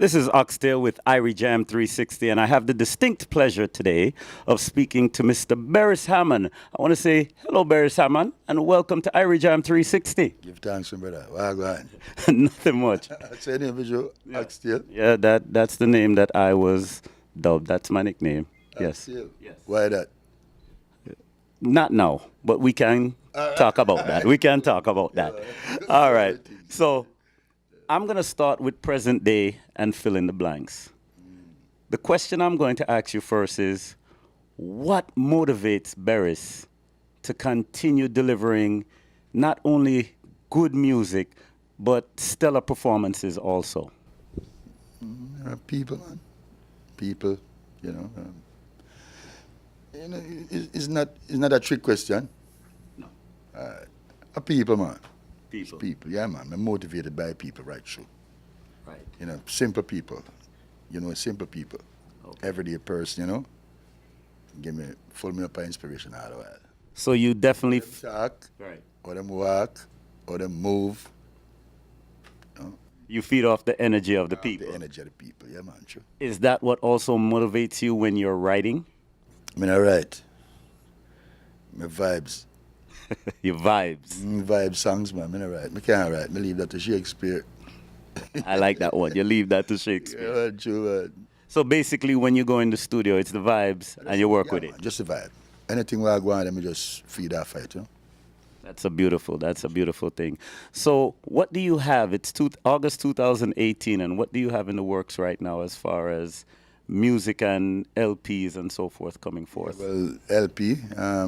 This is Oxtail with Irie Jam 360, and I have the distinct pleasure today of speaking to Mr. Beres Hammond. I want to say hello, Beres Hammond, and welcome to Irie Jam 360. Give thanks, my brother. Wagwan. Nothing much. That's the name, visual. Oxtail. Yeah, that's the name that I was dubbed. That's my nickname. Yes. Oxtail. Yes. Why that? Not now, but we can talk about that. We can talk about that. All right. So I'm going to start with present day and fill in the blanks. The question I'm going to ask you first is, what motivates Beres to continue delivering not only good music, but stellar performances also? People, man. People, you know. It's not a trick question. No. People, man. People. People, yeah, man. I'm motivated by people right through. Right. You know, simple people. You know, simple people. Okay. Everyday person, you know. Full me up of inspiration all the while. So you definitely... Talk, Right. or them walk, or them move. You feed off the energy of the people. The energy of the people, yeah, man, true. Is that what also motivates you when you're writing? I mean, I write. My vibes. Your vibes. Vibe songs, man. I write. I can't write. I leave that to Shakespeare. I like that one. You leave that to Shakespeare. Yeah, true. So basically, when you go in the studio, it's the vibes and you work with man, it. just a vibe. Anything where I go on, let me just feed that fight, you know? That's a beautiful thing. So what do you have? It's August 2018, and what do you have in the works right now as far as music and LPs and so forth coming forth? Well, LP, I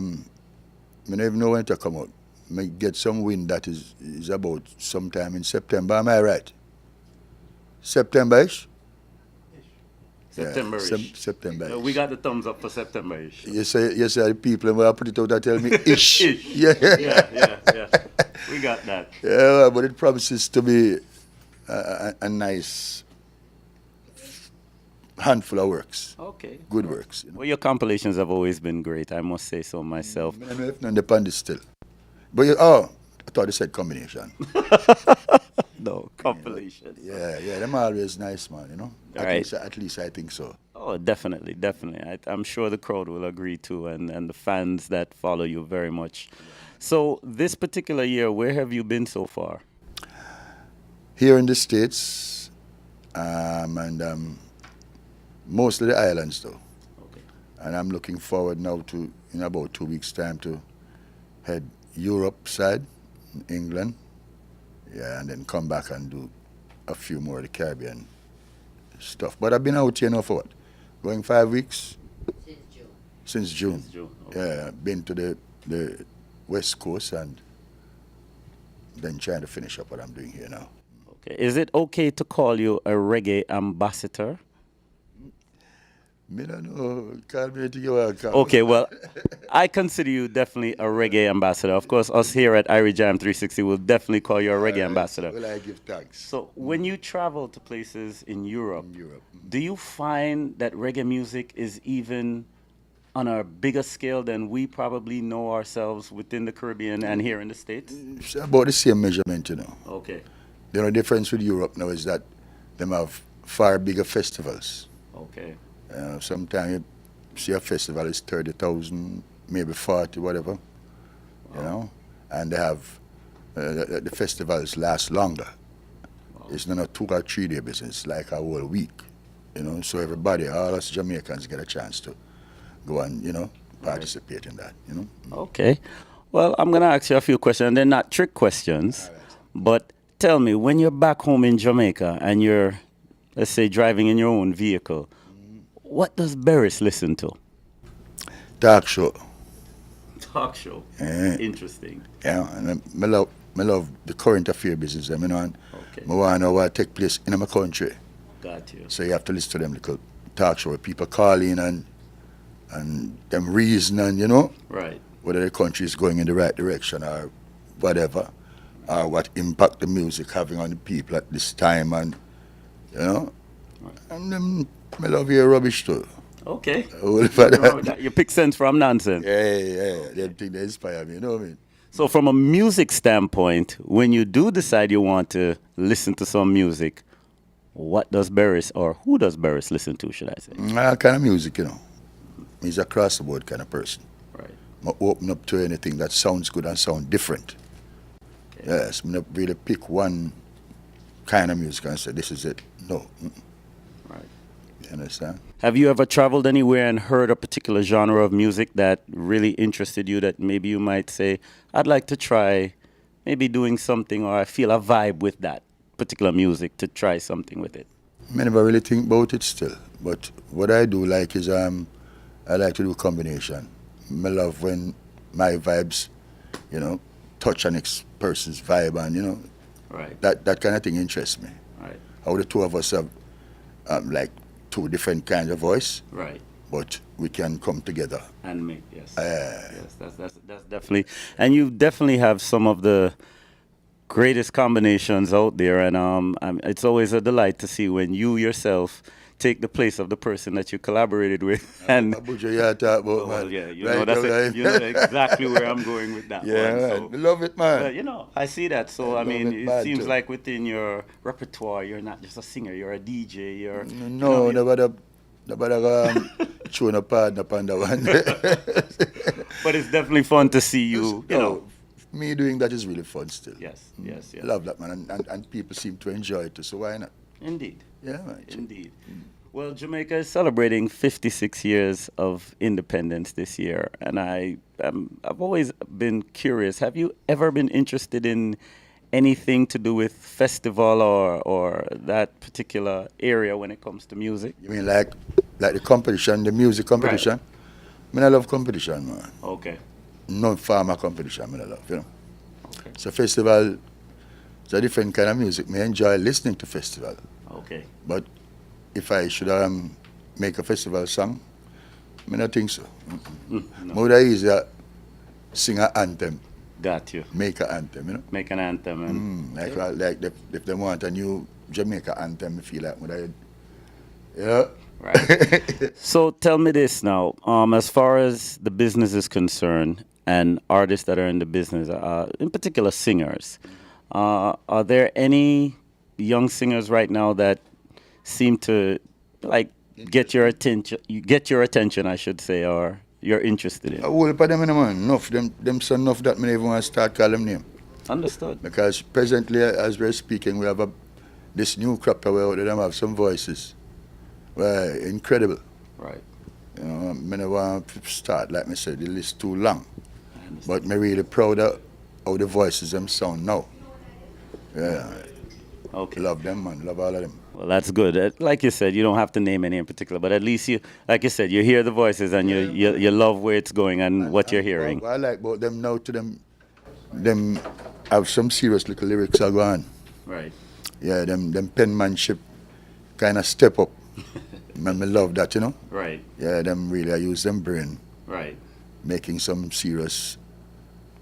don't even know when to come out. I get some wind that is about sometime in September. Am I right? September-ish? September-ish. Yeah, September-ish. We got the thumbs up for September-ish. You say the people when I put it out, they tell me ish. Ish. Yeah. We got that. Yeah, but it promises to be a nice handful of works. Okay. Good works. You know? Well, your compilations have always been great. I must say so myself. I don't know if none depend this still. But I thought they said combination. No, compilations. Yeah, them always nice, man, you know. Right. At least I think so. Oh, definitely. I'm sure the crowd will agree too, and the fans that follow you very much. So this particular year, where have you been so far? Here in the States, and mostly the islands though. Okay. And I'm looking forward now to, in about 2 weeks' time, to head Europe side, England, yeah, and then come back and do a few more of the Caribbean stuff. But I've been out here now for what? Going 5 weeks? Since June. Okay. Yeah, been to the West Coast and then trying to finish up what I'm doing here now. Okay. Is it okay to call you a reggae ambassador? Me don't know. Call me to you. Okay, well, I consider you definitely a reggae ambassador. Of course, us here at Irie Jam 360 will definitely call you a reggae ambassador. Well, I give thanks. So when you travel to places in Europe, Europe. do you find that reggae music is even on a bigger scale than we probably know ourselves within the Caribbean and here in the States? It's about the same measurement, you know. Okay. The only difference with Europe now is that them have far bigger festivals. Okay. Sometimes you see a festival is 30,000, maybe 40, whatever, you know, and they have the festivals last longer. Wow. It's not a 2 or 3 day business, like a whole week, you know. So everybody, all us Jamaicans, get a chance to go and, you know, participate in that, you know. Okay. Well, I'm going to ask you a few questions. They're not trick questions, but tell me, when you're back home in Jamaica and you're, let's say, driving in your own vehicle, what does Beres listen to? Talk show. Talk show. Interesting. Yeah, and I love the current affair business. I mean, I want to know what take place in my country. Got you. So you have to listen to them little talk show where people call in and them reason and, you know, right, whether the country is going in the right direction or whatever, or what impact the music having on the people at this time, and, you know, and I love your rubbish too. Okay. You pick sense from nonsense. Yeah. Them things that inspire me, you know what I mean? So from a music standpoint, when you do decide you want to listen to some music, what does Beres, or who does Beres listen to, should I say? All kind of music, you know. He's a cross the board kind of person. Right. I open up to anything that sounds good and sound different. Okay. Yes, I not really pick one kind of music and say this is it. No. Right. You understand? Have you ever traveled anywhere and heard a particular genre of music that really interested you, that maybe you might say, I'd like to try maybe doing something, or I feel a vibe with that particular music to try something with it? I never really think about it still. But what I do like is I like to do combination. I love when my vibes, you know, touch a next person's vibe, and you know, Right. that kind of thing interests me. Right. How the two of us have like two different kinds of voice, Right. but we can come together. And make, yes. Uh, Yes, that's definitely, and you definitely have some of the greatest combinations out there, and it's always a delight to see when you yourself take the place of the person that you collaborated with. And Abuja, yeah, talk about, oh, well, man. yeah, you Right know that's now, right? you know exactly where I'm going with that Yeah, one. man. So, We love it, man. well, you know, I see that. So I love mean, it it bad, seems too. like within your repertoire, you're not just a singer, you're a DJ. You're No, nobody tune a partner upon that one. but it's definitely fun to see you. You know, Me doing that is really fun still. yes, yes, yes. Love that, man. And people seem to enjoy it too, so why not? Indeed. Yeah, man. Indeed. Well, Jamaica is celebrating 56 years of independence this year, and I've always been curious. Have you ever been interested in anything to do with festival or that particular area when it comes to music? You mean like the competition, the music competition? I mean, I love competition, man. Okay. No farmer competition, I mean, I love, you know. Okay. So festival, it's a different kind of music. I enjoy listening to festival. Okay. But if I should make a festival song, I don't think so. No. More easier sing an anthem, Got you. make an anthem, you know. Make an anthem. And Like if they want a new Jamaica anthem, I feel like yeah. Right. So tell me this now. As far as the business is concerned, and artists that are in the business, in particular singers, are there any young singers right now that seem to like get your attention, I should say, or you're interested in? A whole heap of them, you know, man. Enough. Them so enough that me even want to start calling them name. Understood. Because presently, as we're speaking, we have this new crop where them have some voices. Well, incredible. Right. You know, I don't want to start, like I said, the list too long. I understand. But I'm really proud of how the voices them sound now. Yeah. Okay. Love them, man. Love all of them. Well, that's good. Like you said, you don't have to name any in particular, but at least you, like you said, you hear the voices and you love where it's going and what you're hearing. What I like about them now to them have some serious little lyrics are going. Right. Yeah, them penmanship kind of step up. Man, me love that, you know. Right. Yeah, them really, I use them brain, Right. making some serious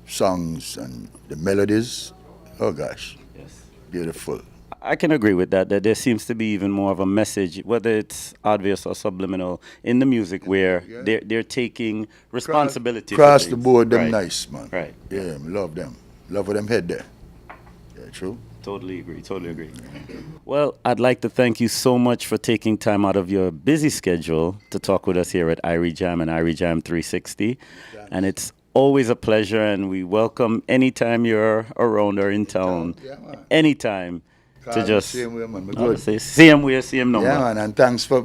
songs and the melodies. Oh gosh, Yes. beautiful. I can agree with that there seems to be even more of a message, whether it's obvious or subliminal, in the music where Yeah. they're taking responsibility. for Across the things. board, them Right. nice, man. Right. Yeah, me love them. Love with them head there. Yeah, true. Totally agree. Totally agree. Well, I'd like to thank you so much for taking time out of your busy schedule to talk with us here at Irie Jam and Irie Jam 360. And it's always a pleasure, and we welcome anytime you're around or in town, Yeah, man. anytime to Call me just same way, man. Me good. say same way, same number. Yeah, man, and thanks for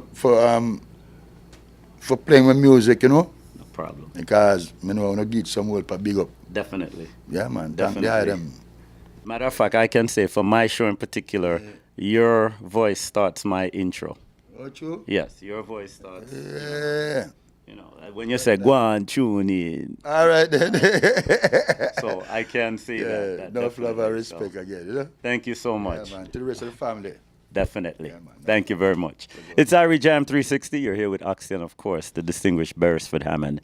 playing with music, you know, No problem. because me know I want to get some help big up. Definitely. Yeah, man. Thank Definitely. them. Matter of fact, I can say for my show in particular, your voice starts my intro. Oh, true. Yes, your voice starts. Yeah. You know, when you say go on, tune in. All right then. So I can say that. Yeah, that enough love definitely. and respect So, again, you know. thank you so Yeah, much. man. To the rest of the family. Definitely. Yeah, man. Thank you very much. It's Irie Jam 360. You're here with Oxy and, of course, the distinguished Beresford Hammond.